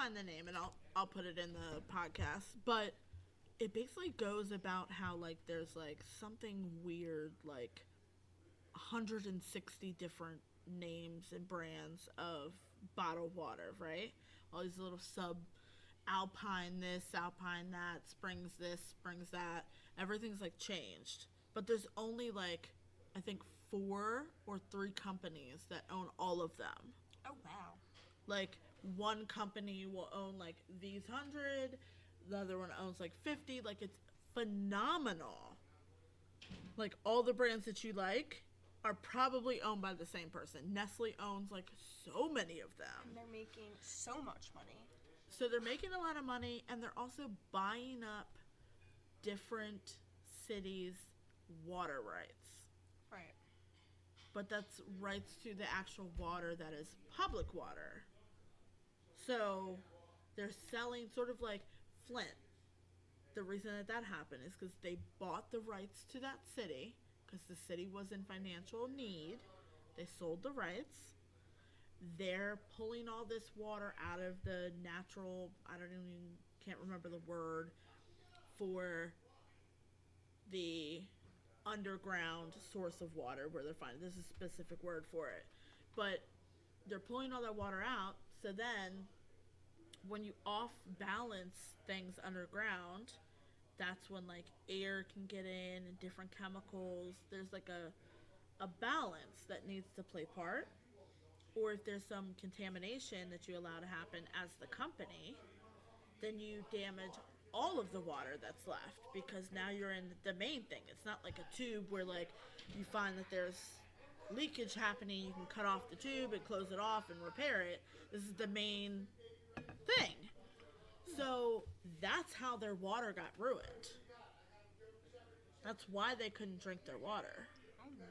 find the name and I'll put it in the podcast. But it basically goes about how like there's like something weird, like 160 different names and brands of bottled water, right? All these little Alpine this, Alpine that, Springs this, Springs that. Everything's like changed. But there's only like, I think 4 or 3 companies that own all of them. Oh, wow. Like, one company will own like these 100, the other one owns like 50. Like, it's phenomenal. Like, all the brands that you like are probably owned by the same person. Nestle owns like so many of them. And they're making so much money. So they're making a lot of money, and they're also buying up different cities' water rights. Right. But that's rights to the actual water that is public water. So they're selling sort of like Flint. The reason that happened is because they bought the rights to that city because the city was in financial need. They sold the rights. They're pulling all this water out of the natural, can't remember the word for the underground source of water where they're finding. There's a specific word for it. But they're pulling all that water out, so then when you off balance things underground, that's when like air can get in and different chemicals. There's like a balance that needs to play part. Or if there's some contamination that you allow to happen as the company, then you damage all of the water that's left because now you're in the main thing. It's not like a tube where like you find that there's leakage happening, you can cut off the tube and close it off and repair it. This is the main thing. So that's how their water got ruined. That's why they couldn't drink their water. Oh no.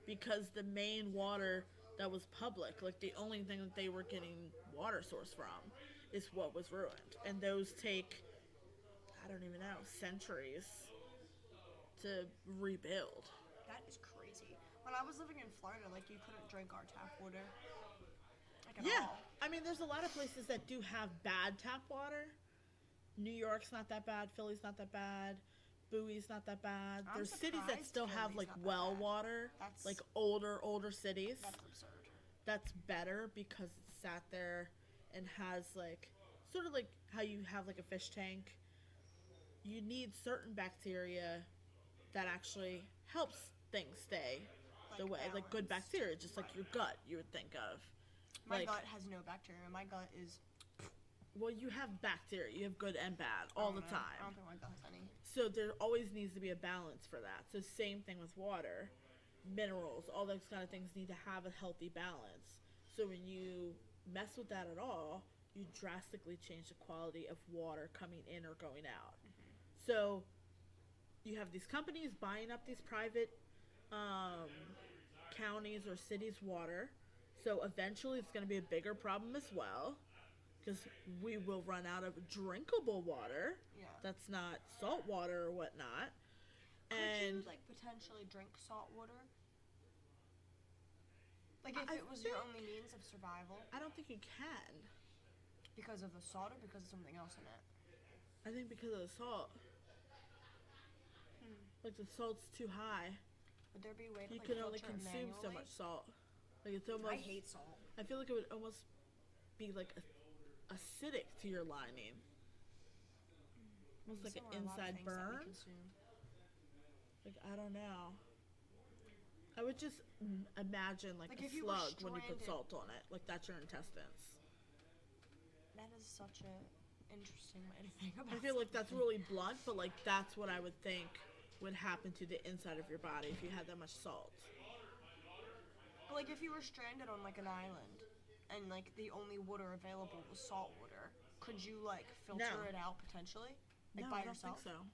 Because the main water that was public, like the only thing that they were getting water source from is what was ruined. And those take, I don't even know, centuries to rebuild. That is crazy. When I was living in Florida, like, you couldn't drink our tap water. Like, at all. I mean, there's a lot of places that do have bad tap water. New York's not that bad. Philly's not that bad. Bowie's not that bad. There's cities that still have like well water, like older cities. That's absurd. That's better because it sat there and has like sort of like how you have like a fish tank. You need certain bacteria that actually helps things stay the way, balance. like good bacteria, just like your gut you would think of. My gut has no bacteria. My gut is... Well, you have bacteria. You have good and bad all the time. I don't think my gut has any. So there always needs to be a balance for that. So same thing with water, minerals, all those kind of things need to have a healthy balance. So when you mess with that at all, you drastically change the quality of water coming in or going out. Mm-hmm. So you have these companies buying up these private counties or cities' water. So eventually it's going to be a bigger problem as well. Because we will run out of drinkable water. Yeah. That's not salt water or whatnot. Could you, like, potentially drink salt water? Like, if it was your only means of survival? I don't think you can. Because of the salt or because of something else in it? I think because of the salt. Like, the salt's too high. Would there be a way to, you like, can only filter it consume so manually? much salt. Like, it's almost... I hate salt. I feel like it would almost be, like, acidic to your lining. Almost like an inside burn. Like, I don't know. I would just imagine like a slug when you put salt on it. Like, that's your intestines. That is such a interesting way to think about it. I feel like that's really blunt, but like that's what I would think would happen to the inside of your body if you had that much salt. But like if you were stranded on like an island and like the only water available was salt water, could you like filter it out potentially? Like no, by I don't yourself? think so.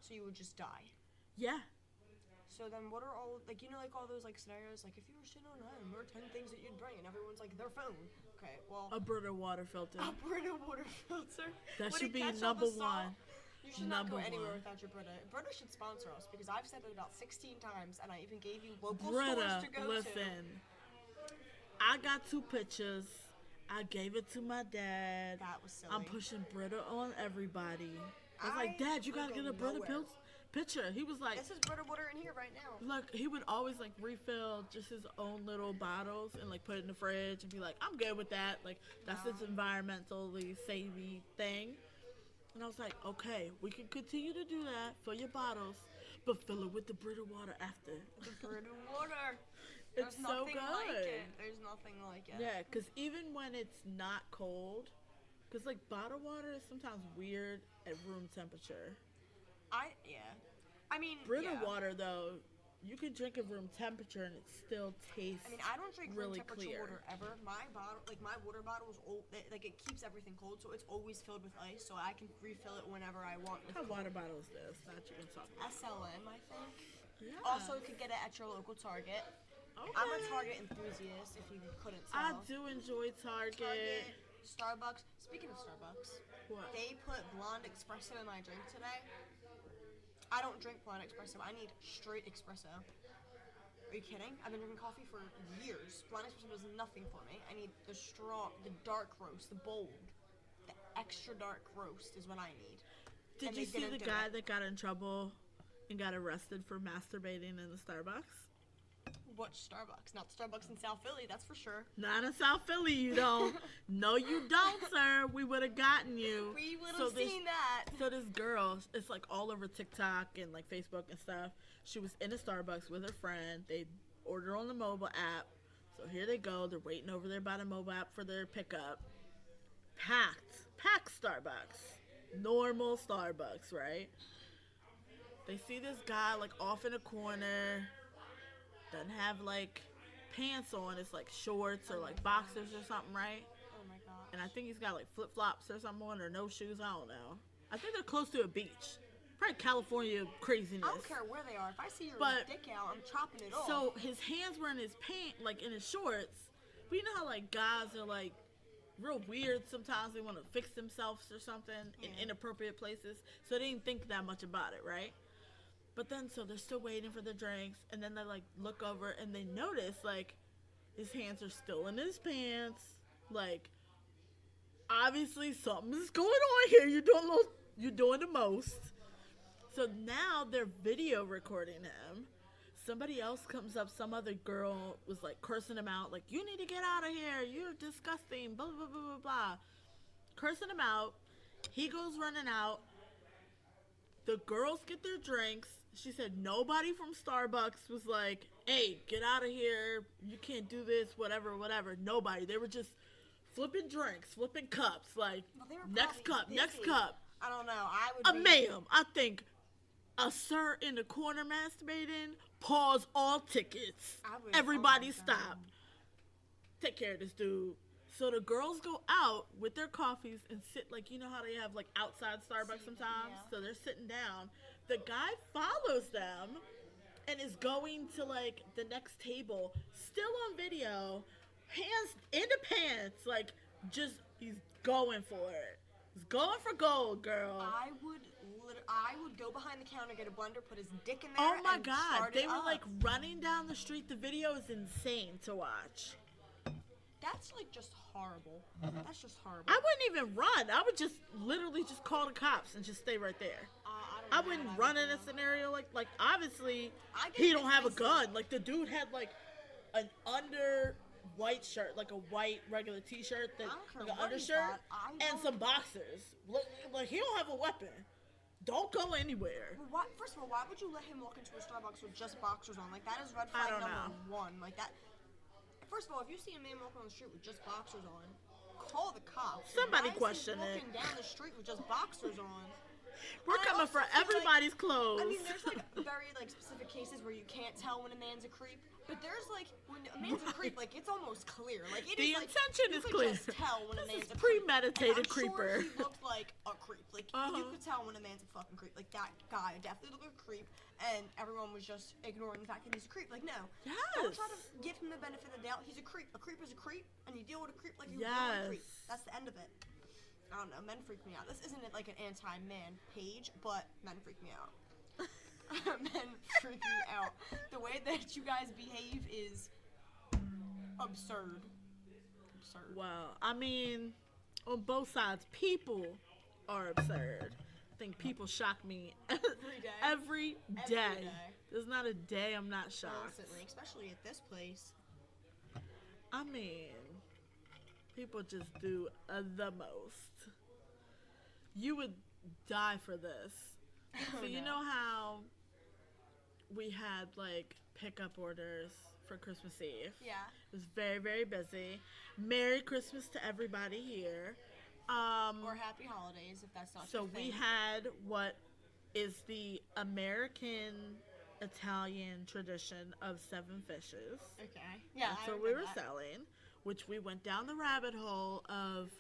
So you would just die. Yeah. So then what are all, like, you know, like all those like scenarios, like if you were sitting on an island, what are 10 things that you'd bring? And everyone's like, their phone. Okay, well. A Brita water filter. A Brita water filter. That Would should it be catch all number the salt? one. You should not go anywhere without your Brita. Brita should sponsor us because I've said it about 16 times and I even gave you local stores to go listen. I got 2 pictures. I gave it to my dad. That was silly. I'm pushing Britta on everybody. I was like, Dad, you gotta get a Britta picture. He was like, this is Britta water in here right now. Look, he would always like refill just his own little bottles and like put it in the fridge and be like, I'm good with that. Like, that's his environmentally savvy thing. And I was like, okay, we can continue to do that for your bottles, but fill it with the Brita water after. The Brita water. It's so good. Like it. There's nothing like it. Yeah, because even when it's not cold, because like bottled water is sometimes weird at room temperature. I mean, Brita water though, you can drink at room temperature and it still tastes. I mean, I don't drink really room temperature clear. water ever. My bottle, like my water bottle is old. Like it keeps everything cold, so it's always filled with ice, so I can refill it whenever I want. What water bottle is this? Not you can talk about. SLM, I think. Yeah. Also, you could get it at your local Target. Okay. I'm a Target enthusiast. If you couldn't tell. I do enjoy Target. Starbucks. Speaking of Starbucks, What? they put blonde espresso in my drink today. I don't drink blonde espresso. I need straight espresso. Are you kidding? I've been drinking coffee for years. Blonde espresso does nothing for me. I need the strong, the dark roast, the bold, the extra dark roast is what I need. Did you see the guy that got in trouble and got arrested for masturbating in the Starbucks? What Starbucks? Not Starbucks in South Philly, that's for sure. Not in South Philly, you don't. No, you don't, sir. We would have gotten you. We would have seen that. So this girl, it's like all over TikTok and like Facebook and stuff. She was in a Starbucks with her friend. They order on the mobile app. So here they go. They're waiting over there by the mobile app for their pickup. Packed Starbucks. Normal Starbucks, right? They see this guy like off in a corner. Doesn't have like pants on. It's like shorts or like boxers or something, right? Oh my gosh. And I think he's got like flip flops or something on, or no shoes. I don't know. I think they're close to a beach. Probably California craziness. I don't care where they are. If I see your dick out, I'm chopping it off. So his hands were in his pants, like in his shorts. But you know how like guys are like real weird sometimes. They want to fix themselves or something in inappropriate places. So they didn't think that much about it, right? But then, so they're still waiting for the drinks, and then they, like, look over, and they notice, like, his hands are still in his pants. Like, obviously, something's going on here. You're doing the most. So now they're video recording him. Somebody else comes up, some other girl was, like, cursing him out, like, you need to get out of here. You're disgusting, blah, blah, blah, blah, blah. Cursing him out. He goes running out. The girls get their drinks. She said nobody from Starbucks was like, hey, get out of here. You can't do this, whatever. Nobody. They were just flipping drinks, flipping cups. Like, next cup. I don't know. I would ma'am, I think a sir in the corner masturbating, pause all tickets. Everybody stop. Take care of this dude. So the girls go out with their coffees and sit, like, you know how they have, like, outside Starbucks sometimes? Yeah. So they're sitting down. The guy follows them and is going to, like, the next table, still on video, hands in the pants, like, just, he's going for it. He's going for gold, girl. I would go behind the counter, get a blender, put his dick in there, oh my and God, start they it were, up. like, running down the street. The video is insane to watch. That's, like, just horrible. That's just horrible. I wouldn't even run. I would just literally just call the cops and just stay right there. I wouldn't run in a scenario like obviously he don't have a gun. Like the dude had like an under white shirt, like a white regular t-shirt, that like an undershirt, and some boxers. Like he don't have a weapon. Don't go anywhere. Well, first of all, why would you let him walk into a Starbucks with just boxers on? Like that is red flag number one. Like that. First of all, if you see a man walking on the street with just boxers on, call the cops. Somebody question it. Walking down the street with just boxers on. We're coming for everybody's clothes. I mean, there's like very like specific cases where you can't tell when a man's a creep, but there's like when a man's a creep, like it's almost clear. Like it the is, intention like, is clear. You could just tell when a man's a premeditated creep. creeper. Sure he looked like a creep. Like you could tell when a man's a fucking creep. Like that guy definitely looked like a creep, and everyone was just ignoring the fact that he's a creep. Like no, don't try to give him the benefit of the doubt. He's a creep. A creep is a creep, and you deal with a creep like you deal with a creep. That's the end of it. I don't know, men freak me out. This isn't like an anti-man page, but men freak me out. Men freak me out. The way that you guys behave is absurd. absurd. Well, I mean, on both sides, people are absurd. I think people shock me every day. There's not a day I'm not shocked. Constantly, especially at this place. I mean, people just do the most. You would die for this. So you know how we had like pickup orders for Christmas Eve? Yeah. It was very, very busy. Merry Christmas to everybody here. Or happy holidays if that's not so your thing. we had what is the American Italian tradition of 7 fishes. Okay. Yeah. That's what we were selling, which we went down the rabbit hole of.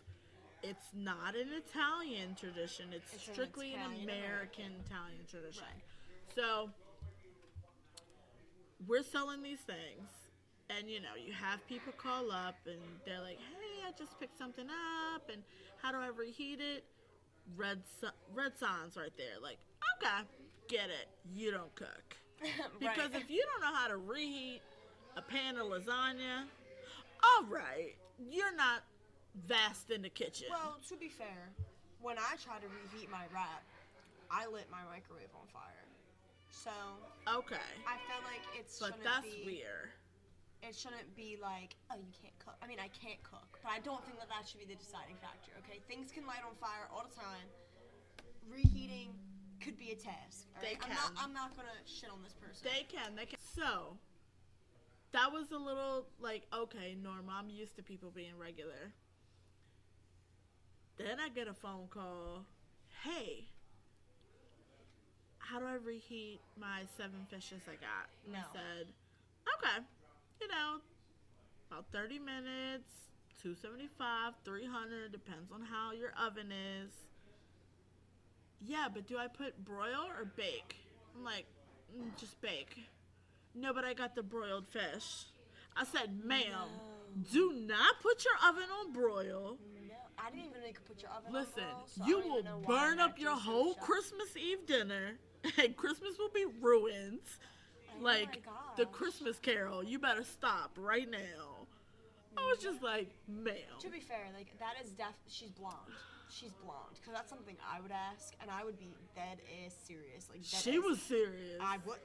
It's not an Italian tradition. It's strictly an American Italian tradition. Right. So we're selling these things, and you know, you have people call up and they're like, "Hey, I just picked something up, and how do I reheat it?" Red signs right there. Like, okay, get it. You don't cook. Because if you don't know how to reheat a pan of lasagna, all right, you're not vast in the kitchen. Well, to be fair, when I try to reheat my wrap, I lit my microwave on fire. So okay, I feel like but that's weird. It shouldn't be like, oh, you can't cook. I mean, I can't cook, but I don't think that should be the deciding factor. Okay, things can light on fire all the time. Reheating could be a task. All right? I'm not gonna shit on this person. They can. So that was a little like, okay, normal. I'm used to people being regular. Then I get a phone call. Hey, how do I reheat my 7 fishes I got? And I said, okay, you know, about 30 minutes, 275, 300, depends on how your oven is. Yeah, but do I put broil or bake? I'm like, just bake. No, but I got the broiled fish. I said, ma'am, do not put your oven on broil. I didn't even know you could put your oven Listen, on broil, so you will burn up your whole Christmas Eve dinner, and Christmas will be ruined. Like the Christmas Carol. You better stop right now. I was just like, ma'am. To be fair, like that is she's blonde. She's blonde, because that's something I would ask, and I would be dead ass serious. Like she was serious. I would.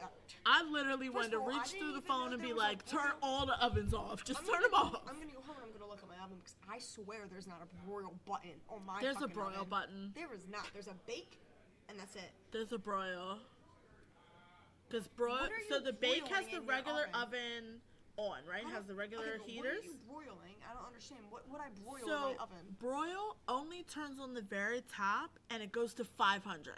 I literally wanted to reach through the phone and be like, turn all the ovens off. Just turn them off. I'm gonna go home and I'm gonna look at my oven because I swear there's not a broil button on my. There's a broil button. There is not. There's a bake, and that's it. There's a broil. Because broil. So the bake has the regular oven on, right? Has the regular heaters. What are you broiling? I don't understand. What would I broil in my oven? Broil only turns on the very top, and it goes to 500.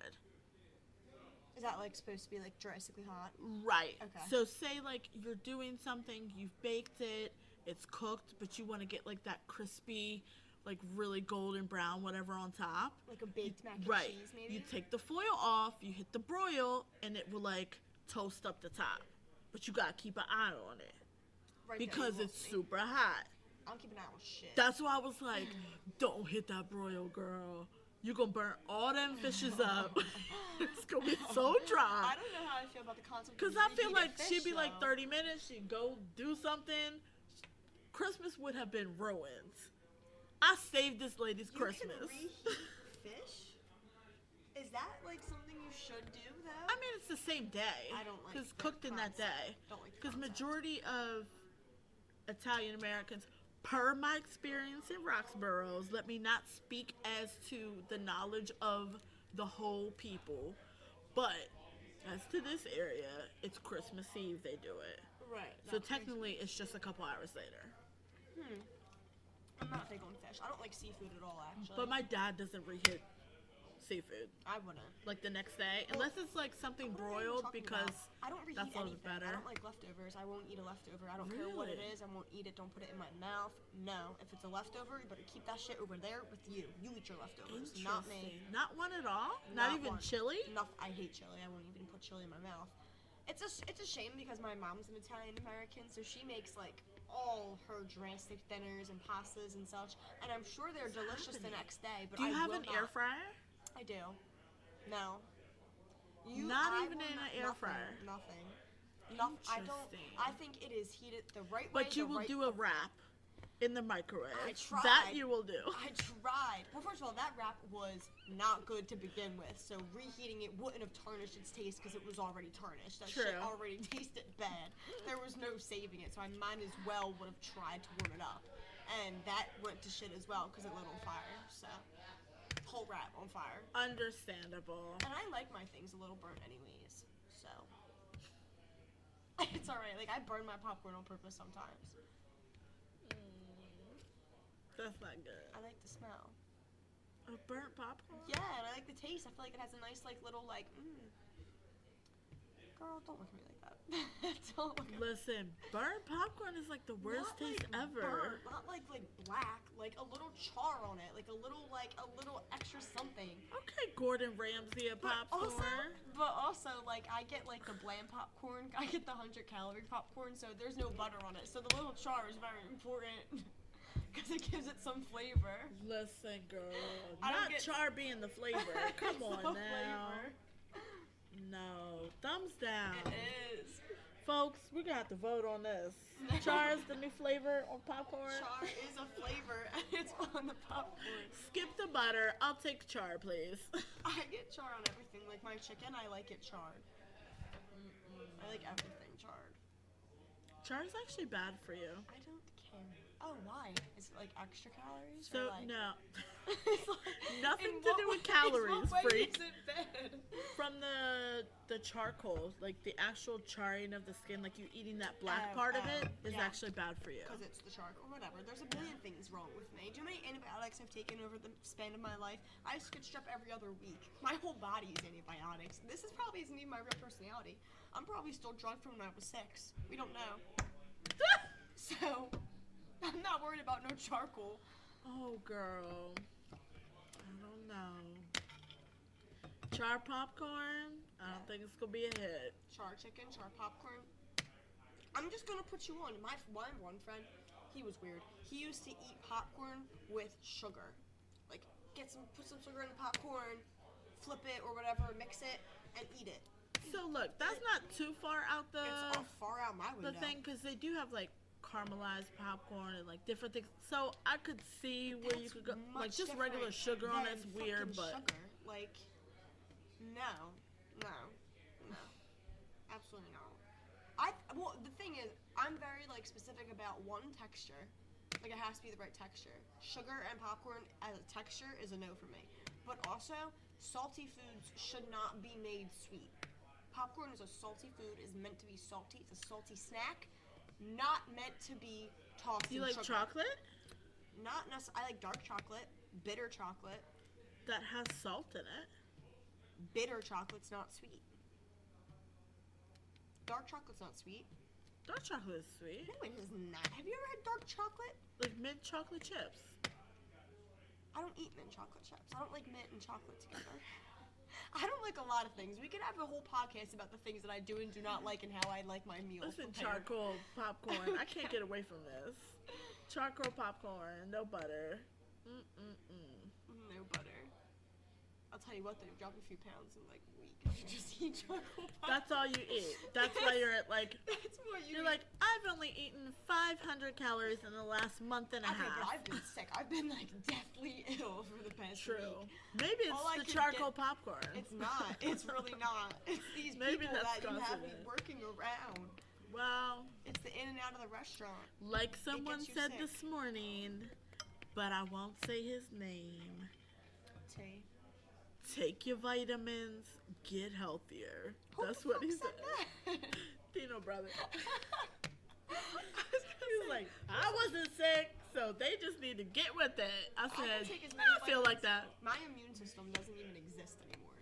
Is that like supposed to be like drastically hot? Right. Okay. So say like you're doing something, you've baked it, it's cooked, but you want to get like that crispy, like really golden brown, whatever on top. Like a baked mac and cheese, maybe? You take the foil off, you hit the broil, and it will like toast up the top. But you gotta keep an eye on it. Right, because it's super hot. I'm keeping an eye on shit. That's why I was like, don't hit that broil, girl. You're gonna burn all them fishes up. It's gonna be so dry. I don't know how I feel about the concept. Because I feel like she'd be like 30 minutes, she'd go do something. Christmas would have been ruined. I saved this lady's Christmas. Can reheat fish? Is that like something you should do though? I mean, it's the same day. I don't like. Because cooked in that day. Because majority of Italian Americans, per my experience in Roxborough, let me not speak as to the knowledge of the whole people, but as to this area, it's Christmas Eve they do it. Right. So technically, it's just a couple hours later. I'm not big on fish. I don't like seafood at all, actually. But my dad doesn't reheat seafood. I wouldn't. Like the next day, unless it's like something broiled, because I don't reheat that's a little anything. better. I don't like leftovers. I won't eat a leftover. I don't care what it is. I won't eat it. Don't put it in my mouth. No. If it's a leftover, you better keep that shit over there with you. You eat your leftovers, not me. Not one at all? Not even chili? I hate chili. I won't even put chili in my mouth. It's a shame because my mom's an Italian American, so she makes like all her drastic dinners and pastas and such, and I'm sure they're delicious the next day. But do you have an air fryer? I do. No. Not even in an air fryer. Nothing. I think it is heated the right way. But you will do a wrap. In the microwave. I tried. That you will do. I tried. Well, first of all, that wrap was not good to begin with, so reheating it wouldn't have tarnished its taste because it was already tarnished. That shit already tasted bad. There was no saving it, so I might as well would have tried to warm it up. And that went to shit as well because it lit on fire, so whole wrap on fire. Understandable. And I like my things a little burnt anyways, so it's alright. Like, I burn my popcorn on purpose sometimes. That's not good. I like the smell. A burnt popcorn? Yeah, and I like the taste. I feel like it has a nice, like, little, like, Girl, don't look at me like that. Don't look at me. Listen, burnt popcorn is like the worst Not taste like ever. Burnt, not like black, like a little char on it, like a little extra something. Okay, Gordon Ramsay of popcorn. But also, like, I get like the bland popcorn. I get the 100-calorie popcorn, so there's no butter on it. So the little char is very important. Because it gives it some flavor. Listen, girl. Not char being the flavor. Come on now. Flavor. No. Thumbs down. It is. Folks, we're going to have to vote on this. No. Char is the new flavor on popcorn. Char is a flavor, and it's on the popcorn. Skip the butter. I'll take char, please. I get char on everything. Like my chicken, I like it charred. I like everything charred. Char is actually bad for you. I don't care. Oh, why? Is it like extra calories? So, or like... no. It's like, nothing to do with calories, freak. Is it bad? From the charcoal, like the actual charring of the skin, like you eating that black part of it is actually bad for you. Because it's the charcoal, whatever. There's a billion things wrong with me. Do you know how many antibiotics I've taken over the span of my life? I get strep every other week. My whole body is antibiotics. This probably isn't even my real personality. I'm probably still drugged from when I was 6. We don't know. So, I'm not worried about no charcoal. Oh, girl. I don't know. Char popcorn? I don't think it's going to be a hit. Char chicken, char popcorn. I'm just going to put you on. My one friend, he was weird. He used to eat popcorn with sugar. Like, put some sugar in the popcorn, flip it or whatever, mix it, and eat it. So, look, that's not too far out It's all far out my window. The thing, because they do have, like, caramelized popcorn and, like, different things. So, I could see where you could go. Like, just regular sugar on it's weird, but... Sugar. Like, no. Absolutely not. Well, the thing is, I'm very, like, specific about one texture. Like, it has to be the right texture. Sugar and popcorn as a texture is a no for me. But also, salty foods should not be made sweet. Popcorn is a salty food, is meant to be salty. It's a salty snack, not meant to be tossed in sugar. Do you like chocolate? Not necessarily. I like dark chocolate, bitter chocolate. That has salt in it. Bitter chocolate's not sweet. Dark chocolate's not sweet. Dark chocolate is sweet. No, it is not. Have you ever had dark chocolate? Like mint chocolate chips. I don't eat mint chocolate chips. I don't like mint and chocolate together. I don't like a lot of things. We could have a whole podcast about the things that I do and do not like and how I like my meals. Listen, charcoal popcorn. I can't get away from this. Charcoal popcorn, no butter. No butter. I'll tell you what, though, you drop a few pounds in like a week. You just eat charcoal popcorn. That's all you eat. That's why you're at like. That's what you're like, I've only eaten 500 calories in the last month and a half. Okay, but I've been sick. I've been like deathly ill for the past week. Maybe it's the charcoal popcorn. It's not. It's really not. It's these people that you have me working around. Well, it's the in and out of the restaurant. Like someone said this morning, but I won't say his name. Take your vitamins, get healthier. That's what he said. Tino brother. He was like, I wasn't sick, so they just need to get with it. I said, I feel like that. My immune system doesn't even exist anymore.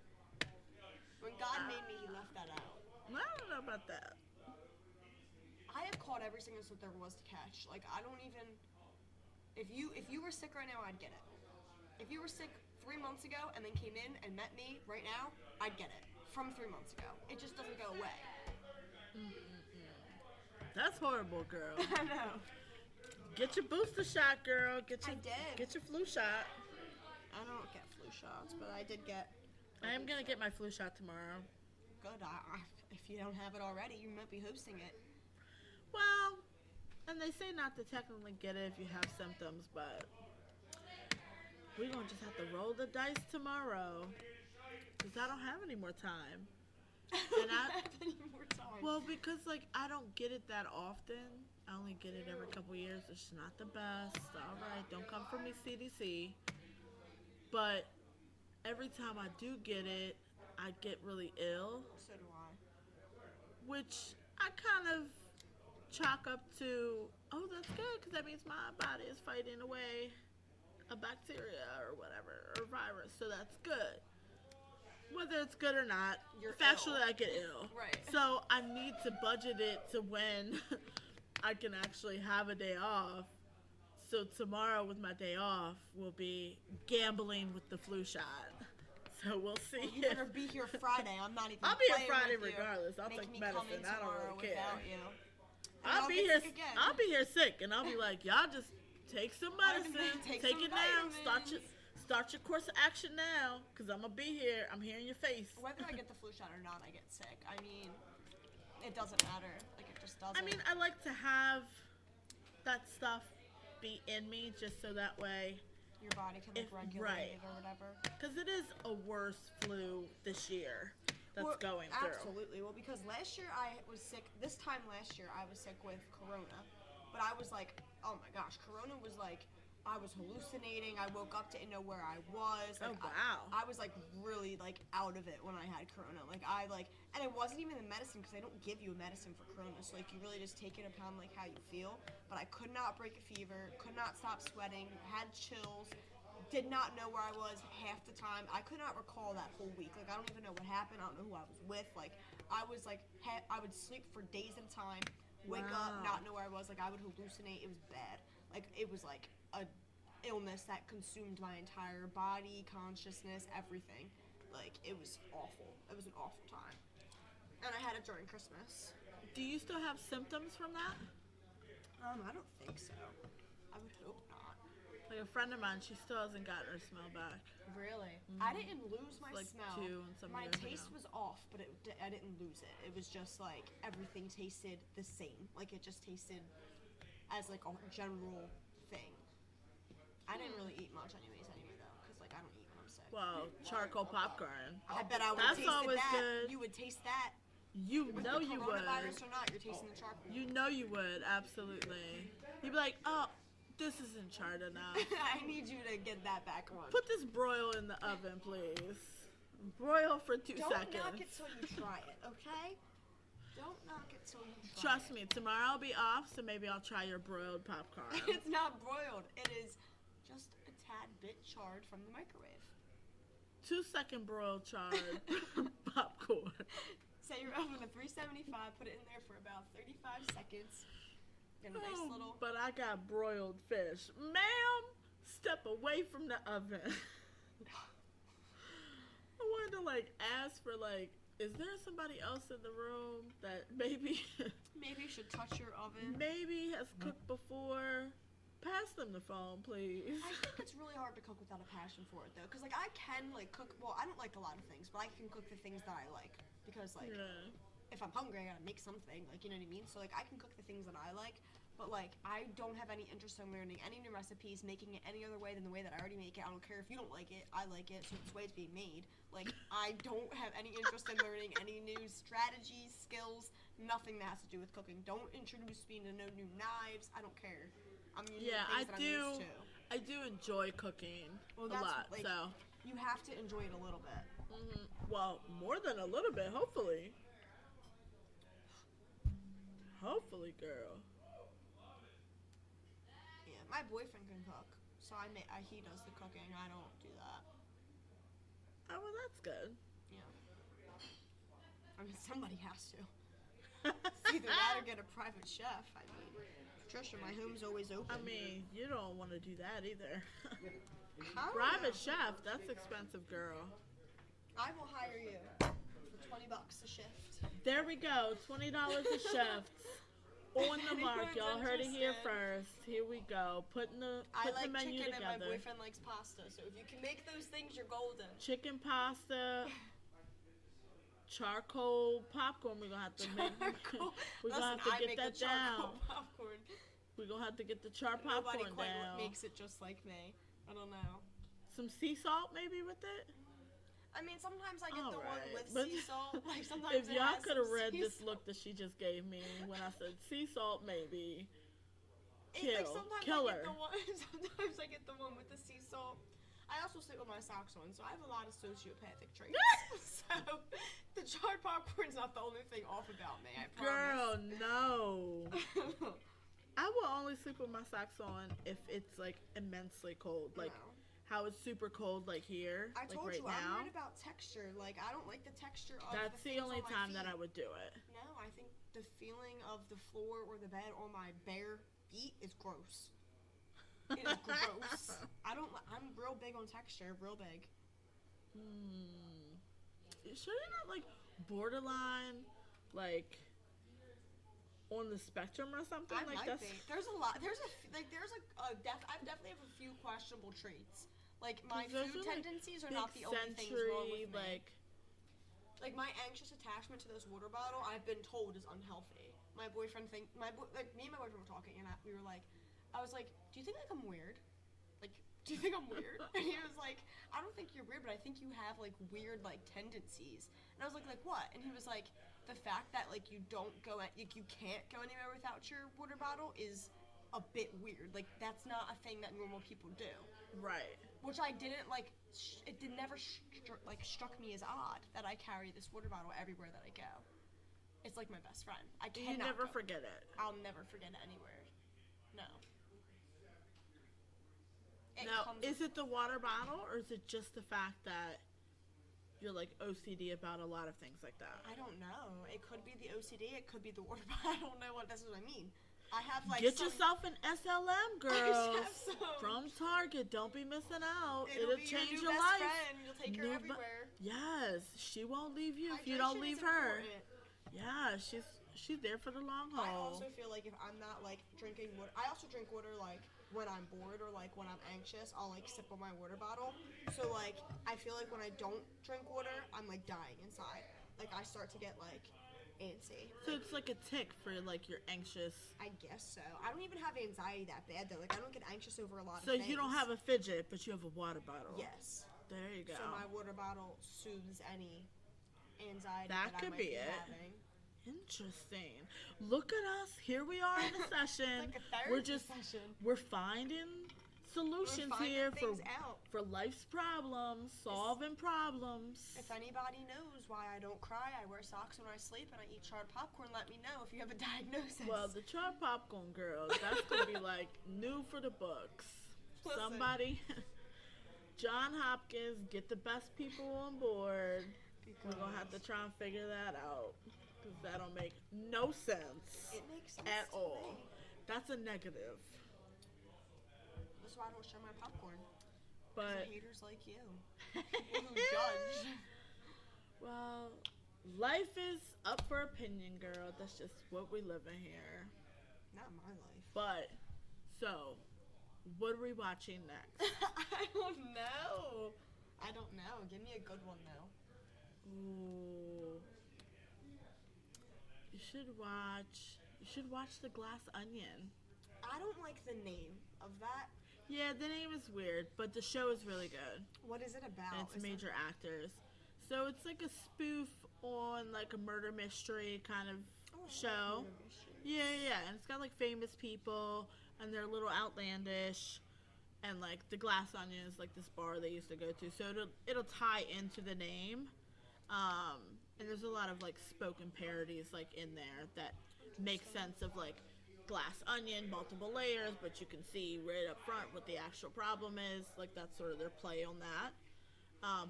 When God made me, he left that out. I don't know about that. I have caught every single stuff there was to catch. Like, I don't even... If you were sick right now, I'd get it. If you were sick 3 months ago and then came in and met me right now, I'd get it. From 3 months ago. It just doesn't go away. That's horrible, girl. I know. Get your booster shot, girl. I did. Get your flu shot. I don't get flu shots, but I did get... I am going to get my flu shot tomorrow. Good. If you don't have it already, you might be hosting it. Well, And they say not to technically get it if you have symptoms, but we're going to just have to roll the dice tomorrow. Because I don't have any more time. And I don't have any more time. Well, because, like, I don't get it that often. I only get it every couple years. It's not the best. All right, don't come for me, CDC. But every time I do get it, I get really ill. So do I. Which I kind of chalk up to, oh, that's good, because that means my body is fighting away a bacteria or whatever, or virus, so that's good. Whether it's good or not, factually I get ill. Right. So I need to budget it to when I can actually have a day off. So tomorrow with my day off will be gambling with the flu shot. So we'll see. Well, you better be here Friday. I'm not even. I'll be here Friday with regardless. I'll Make take me medicine. I don't really care. You. I'll be here. I'll be here sick, and I'll be like, y'all just take some medicine. Take it now. Start your course of action now, because I'm gonna be here. I'm here in your face. Whether I get the flu shot or not, I get sick. I mean, it doesn't matter. Like, it just doesn't. I mean, I like to have that stuff be in me, just so that way your body can regulate it or whatever. Because it is a worse flu this year that's going through. Absolutely. Well, because last year I was sick. This time last year I was sick with corona, but I was like, oh my gosh, corona was like, I was hallucinating. I woke up, didn't know where I was. Like, oh wow! I was like really like out of it when I had corona. Like and it wasn't even the medicine, because they don't give you a medicine for corona. So like you really just take it upon like how you feel. But I could not break a fever. Could not stop sweating. Had chills. Did not know where I was half the time. I could not recall that whole week. Like I don't even know what happened. I don't know who I was with. Like I was like I would sleep for days at a time. Wake up, not know where I was. Like I would hallucinate. It was bad. Like it was like a illness that consumed my entire body, consciousness, everything. Like it was awful. It was an awful time. And I had it during Christmas. Do you still have symptoms from that? I don't think so. I would hope not. Like a friend of mine, she still hasn't gotten her smell back. Really? Mm-hmm. I didn't lose my smell. My taste was off, but I didn't lose it. It was just like everything tasted the same. Like it just tasted as like a general thing. I didn't really eat much anyway though, because like I don't eat when I'm sick. Well, charcoal popcorn. I bet I would have tasted that. Good. You would taste that. You know you would. Coronavirus or not, you're tasting the charcoal. You know you would, absolutely. You'd be like, oh, this isn't charred enough. I need you to get that back on. Put this broil in the oven, please. Broil for 2 seconds. Don't knock it till you try it, okay? Don't knock it till you try it. Trust me, tomorrow I'll be off, so maybe I'll try your broiled popcorn. It's not broiled. It is just a tad bit charred from the microwave. 2-second broiled charred popcorn. Set your oven to 375, put it in there for about 35 seconds. Get a nice little... But I got broiled fish. Ma'am, step away from the oven. I wanted to like ask for like, is there somebody else in the room that maybe should touch your oven? Maybe has cooked before. Pass them the phone, please. I think it's really hard to cook without a passion for it, though. Because, like, I can, like, cook... Well, I don't like a lot of things, but I can cook the things that I like. Because, like, if I'm hungry, I gotta make something. Like, you know what I mean? So, like, I can cook the things that I like. But, like, I don't have any interest in learning any new recipes, making it any other way than the way that I already make it. I don't care if you don't like it. I like it, so it's the way it's being made. Like, I don't have any interest in learning any new strategies, skills, nothing that has to do with cooking. Don't introduce me to no new knives. I don't care. I'm using I things that I'm used to. I do enjoy cooking a lot, like, so you have to enjoy it a little bit. Mm-hmm. Well, more than a little bit, hopefully. Hopefully, girl. Yeah, my boyfriend can cook, so he does the cooking. I don't do that. Oh, well, that's good. Yeah. I mean, somebody has to. It's either that or get a private chef. I mean, Trisha, my home's always open. I mean, you don't want to do that either. Private chef, that's expensive, girl. I will hire you for $20 a shift. There we go, $20 a shift. On the mark, y'all heard it here first. Here we go, putting the menu chicken together. And my boyfriend likes pasta, so if you can make those things, you're golden. Chicken pasta. Charcoal popcorn. We're gonna have to make. We're gonna have to get that down. Popcorn. We're gonna have to get the char Nobody popcorn quite down. makes it just like me. I don't know. Some sea salt maybe with it. I mean, sometimes I get All the right, one with but sea salt. Like sometimes if it y'all has could have some read sea this salt. look that she just gave me when I said sea salt, maybe Like sometimes kill I her. get the one. Sometimes I get the one with the sea salt. I also sleep with my socks on, so I have a lot of sociopathic traits. So the charred popcorn's not the only thing off about me. I Girl, promise. no. I will only sleep with my socks on if it's like immensely cold, like No. how it's super cold, like here, I like told right you, I'm now. worried about texture. Like, I don't like the texture of That's the the things only on my time feet. that I would do it. No, I think the feeling of the floor or the bed on my bare feet is gross. It is gross. I'm real big on texture, real big. Sure, you're not like borderline, like on the spectrum or something. I Like might that's be. There's a lot. I definitely have a few questionable traits. Like my 'cause those food are, like, tendencies are big not the only things wrong sensory, with me. like My anxious attachment to this water bottle, I've been told is unhealthy. My boyfriend me and my boyfriend were talking, and I was like, do you think like I'm weird? Like, do you think I'm weird? And he was like, I don't think you're weird, but I think you have like weird like tendencies. And I was like what? And he was like, the fact that like you can't go anywhere without your water bottle is a bit weird. Like that's not a thing that normal people do. right. Which I didn't like. Never struck me as odd that I carry this water bottle everywhere that I go. It's like my best friend. I You cannot never go. forget it. I'll never forget it anywhere. No. Now, is it the water bottle, or is it just the fact that you're like OCD about a lot of things like that? I don't know. It could be the OCD. It could be the water bottle. I don't know what this is. What I mean. I have like Get yourself an SLM, girls, some. from Target. Don't be missing out. It'll be change your new life. best friend. You'll take her New everywhere. Yes, she won't leave you if you don't Hydration leave is her. important. Yeah, she's there for the long I haul. also feel like if I'm not like drinking water, I also drink water like when I'm bored or like when I'm anxious. I'll like sip on my water bottle. So like I feel like when I don't drink water, I'm like dying inside. Like I start to get like antsy. So it's like a tick for like your anxious. I guess so. I don't even have anxiety that bad though. Like I don't get anxious over a lot of So things. you don't have a fidget, but you have a water bottle. Yes. There you go. So my water bottle soothes any anxiety That that could I might be it. having. Interesting. Look at us. Here we are in a session. It's like a therapy we're session. We're finding solutions We're finding here things out. for life's problems, solving problems. If anybody knows why I don't cry, I wear socks when I sleep, and I eat charred popcorn, let me know if you have a diagnosis. Well, the charred popcorn girls, that's gonna be like new for the books. Listen. Somebody, John Hopkins, get the best people on board. We're gonna have to try and figure that out, because that don't make no sense. It makes sense at to all. me. That's a negative. That's why I don't share my popcorn. But Haters like you. People who judge. well, life is up for opinion, girl. That's just what we live in here. Not my life. But so, what are we watching next? I don't know. Give me a good one though. Ooh. You should watch The Glass Onion. I don't like the name of that. Yeah, the name is weird, but the show is really good. What is it about? And it's major actors. So it's like a spoof on like a murder mystery kind of show. Yeah, and it's got like famous people, and they're a little outlandish. And like the Glass Onion is like this bar they used to go to, so it'll tie into the name. And there's a lot of like spoken parodies like in there that make sense of like glass onion, multiple layers, but you can see right up front what the actual problem is. Like that's sort of their play on that.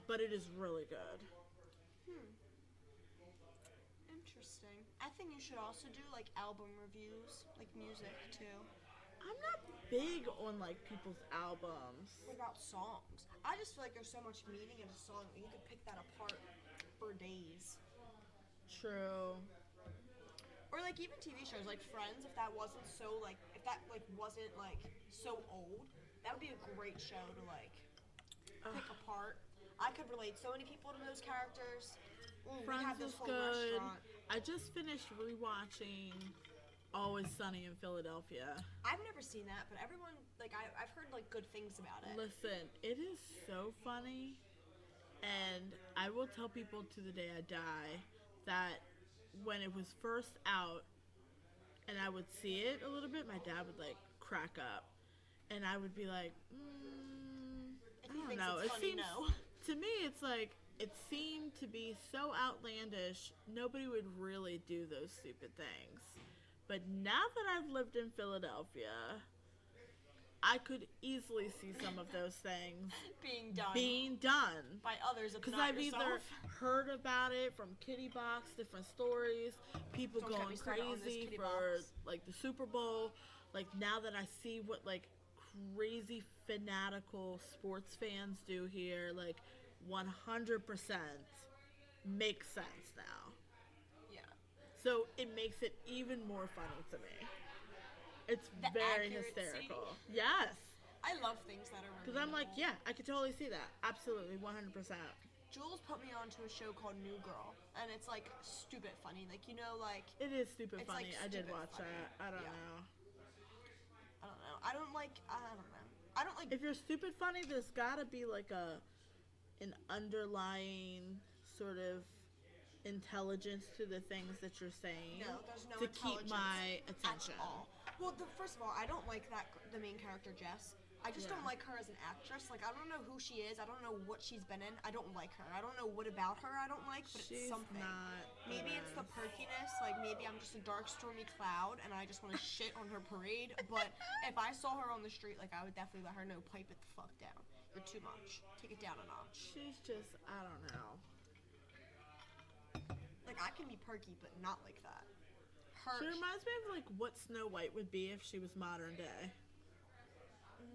But it is really good. Interesting. I think you should also do like album reviews, like music too. I'm not big on like people's albums. What about songs? I just feel like there's so much meaning in a song that you could pick that apart for days. True. Or like even TV shows like Friends, if that wasn't so like wasn't like so old, that would be a great show to like pick apart. I could relate so many people to those characters. We Friends have this is whole good. restaurant. I just finished rewatching Always Sunny in Philadelphia. I've never seen that, but everyone, like, I've heard, like, good things about it. Listen, it is so funny, and I will tell people to the day I die that when it was first out, and I would see it a little bit, my dad would, like, crack up, and I would be like, I don't know. It seems, to me, it's like, it seemed to be so outlandish, nobody would really do those stupid things. But now that I've lived in Philadelphia, I could easily see some of those things being done by others, because I've either heard about it from Kitty Box, different stories, people going crazy for like the Super Bowl. Like now that I see what like crazy fanatical sports fans do here, like 100% makes sense now. So it makes it even more funny to me. It's very hysterical. Yes. I love things that are because I'm like, yeah, I could totally see that. Absolutely, 100%. Jules put me onto a show called New Girl, and it's like stupid funny. Like, you know, like it is stupid funny. Like, I did watch that. I don't know. I don't know. If you're stupid funny, there's gotta be like an underlying sort of intelligence to the things that you're saying. No, there's no to keep my attention. At all. Well, first of all, I don't like the main character Jess. I just don't like her as an actress. Like, I don't know who she is. I don't know what she's been in. I don't like her. I don't know what about her I don't like, but she's it's something. Maybe it's the perkiness. Like, maybe I'm just a dark, stormy cloud, and I just want to shit on her parade. But if I saw her on the street, like, I would definitely let her know, pipe it the fuck down. You're too much. Take it down a notch. She's just, I don't know. Like, I can be perky, but not like that. She reminds me of, like, what Snow White would be if she was modern day.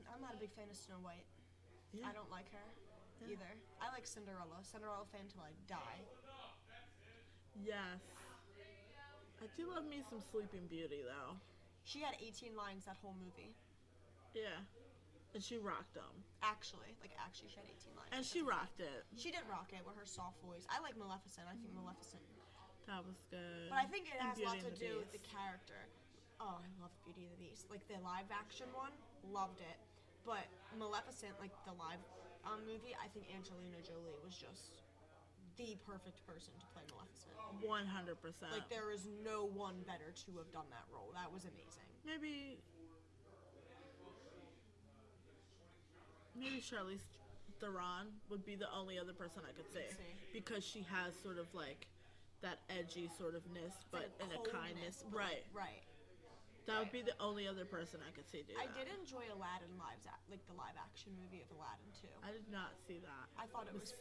I'm not a big fan of Snow White. Yeah. I don't like her either. I like Cinderella. Cinderella fan till I die. Yes. I do love me some Sleeping Beauty, though. She had 18 lines that whole movie. Yeah. And she rocked them. Actually, she had 18 lines. And she rocked it. She did rock it with her soft voice. I like Maleficent. I think Maleficent. That was good. But I think it has a lot to do with the character. Oh, I love Beauty and the Beast. Like, the live-action one, loved it. But Maleficent, like, the live movie, I think Angelina Jolie was just the perfect person to play Maleficent. 100%. Like, there is no one better to have done that role. That was amazing. Maybe Charlize Theron would be the only other person I could say. Because she has sort of, like, that edgy sort ofness, but in a kindness. Right. That would be the only other person I could see do that. I did enjoy Aladdin the live-action movie of Aladdin, too. I did not see that. I thought it was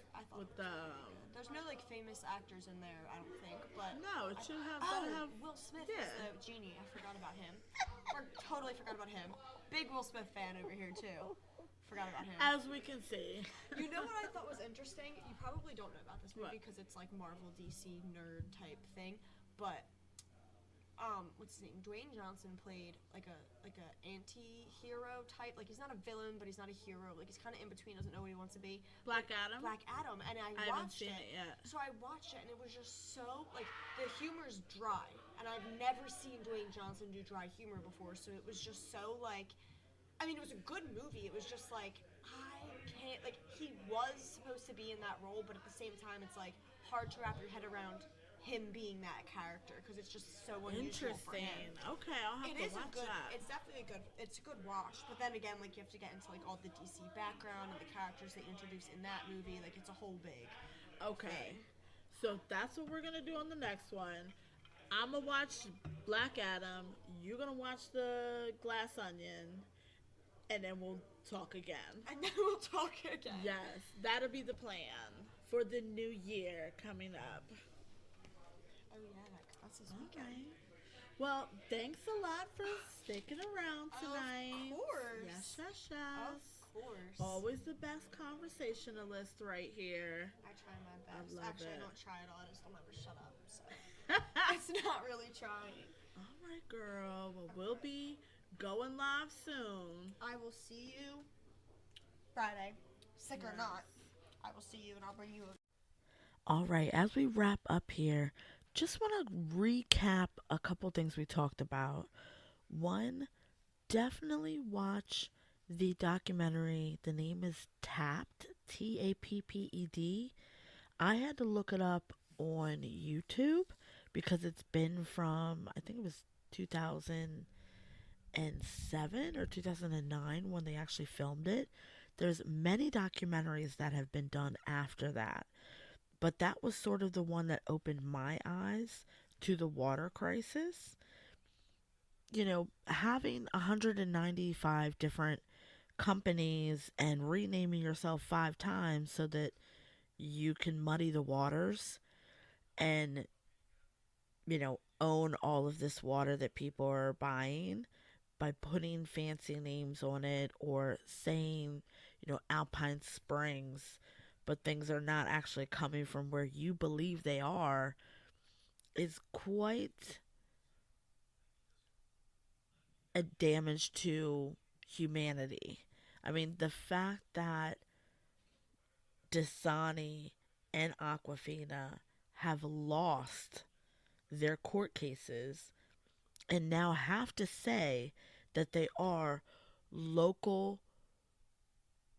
there's no, like, famous actors in there, I don't think, but... No, it should have... Will Smith is the genie. I forgot about him. Totally forgot about him. Big Will Smith fan over here, too. Forgot about him. As we can see. You know what I thought was interesting? You probably don't know about this movie because it's like Marvel DC nerd type thing, but what's his name? Dwayne Johnson played like a anti-hero type. Like, he's not a villain, but he's not a hero. Like, he's kind of in between, doesn't know what he wants to be. Black Adam, and I haven't seen it yet. So I watched it, and it was just so, like, the humor's dry, and I've never seen Dwayne Johnson do dry humor before, so it was just so, like, I mean, it was a good movie. It was just like, I can't, like, he was supposed to be in that role, but at the same time, it's, like, hard to wrap your head around him being that character, because it's just so unusual for him. Okay, I'll have to watch that. It's definitely it's a good watch, but then again, like, you have to get into, like, all the DC background and the characters they introduce in that movie. Like, it's a whole big thing. So that's what we're going to do on the next one. I'm going to watch Black Adam. You're going to watch The Glass Onion. And then we'll talk again. Yes, that'll be the plan for the new year coming up. Oh, yeah, that's this weekend. Right. Well, thanks a lot for sticking around tonight. Of course. Yes. Of course. Always the best conversationalist right here. I try my best. I don't try at all. I just don't ever shut up. So it's not really trying. All right, girl. Well, we'll be going live soon. I will see you Friday. Sick or not, I will see you and I'll bring you a... All right, as we wrap up here, just want to recap a couple things we talked about. One, definitely watch the documentary. The name is Tapped, Tapped. I had to look it up on YouTube because it's been from, I think it was 2007 or 2009 when they actually filmed it. There's many documentaries that have been done after that, but that was sort of the one that opened my eyes to the water crisis. Having 195 different companies and renaming yourself 5 times so that you can muddy the waters and, own all of this water that people are buying by putting fancy names on it or saying, Alpine Springs, but things are not actually coming from where you believe they are, is quite a damage to humanity. I mean, the fact that Dasani and Aquafina have lost their court cases and now have to say that they are local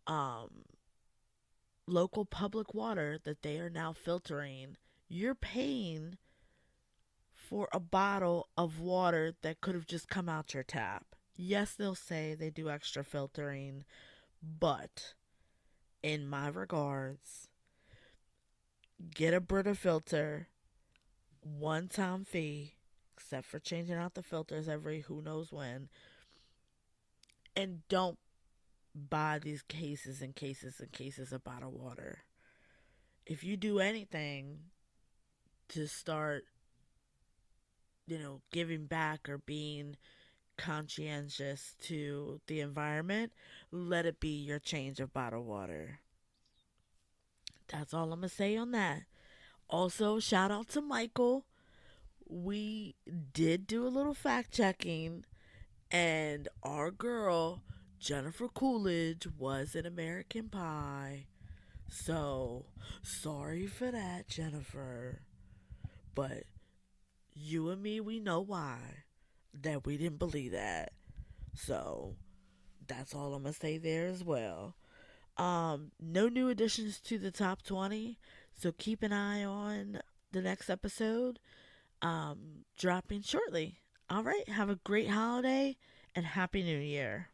um local public water that they are now filtering. You're paying for a bottle of water that could have just come out your tap. Yes, they'll say they do extra filtering, but in my regards, get a Brita filter, one-time fee, except for changing out the filters every who knows when, and don't buy these cases and cases and cases of bottled water. If you do anything to start, giving back or being conscientious to the environment, let it be your change of bottled water. That's all I'm going to say on that. Also, shout out to Michael. We did do a little fact checking, and our girl, Jennifer Coolidge, was an American Pie. So, sorry for that, Jennifer. But you and me, we know why. That we didn't believe that. So, that's all I'm going to say there as well. No new additions to the top 20. So, keep an eye on the next episode. Dropping shortly. All right. Have a great holiday and Happy New Year.